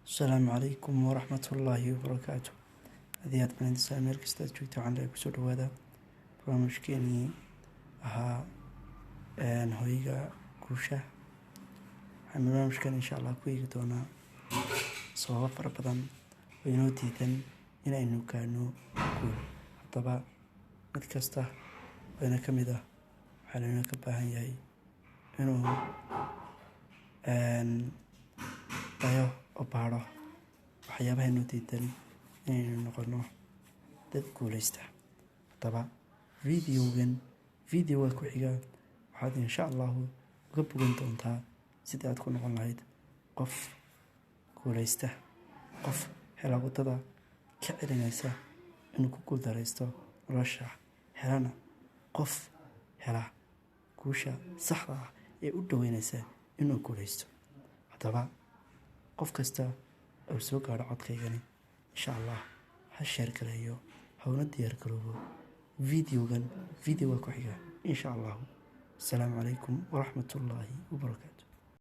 السلام عليكم ورحمة الله وبركاته. هذه من سامر كستاد جوجتا عن لعب سود هذا برنامجكيني أها هويجا كوشة. عن برنامجكين إن شاء الله كويك دونا صواب فربضان وينوتيتن إلى إنه كانوا كول طبعا متكسته بين كمدة حالنا كباهن ياي إنه tayo oo baaro waxyaabaha inuu diidan inaynu noqono dad guuleysta. Haddaba videoga ku xiga waxaad insha allahu uga bogan doontaa sidii aad ku noqon lahayd qof guuleysta, qof hela wadada ka celinaysa inuu ku guuldareysto nolosha, helana qof hela guusha saxda ah ee u dhaweynaysa inuu guuleysto. Haddaba qof kasta oo soo gaaro codkaygani insha allah ha sheer gareeyo, hawna diyaar garoobo videoga ku xiga insha allah. Assalaamu calaykum waraxmatullaahi wabarakaatu.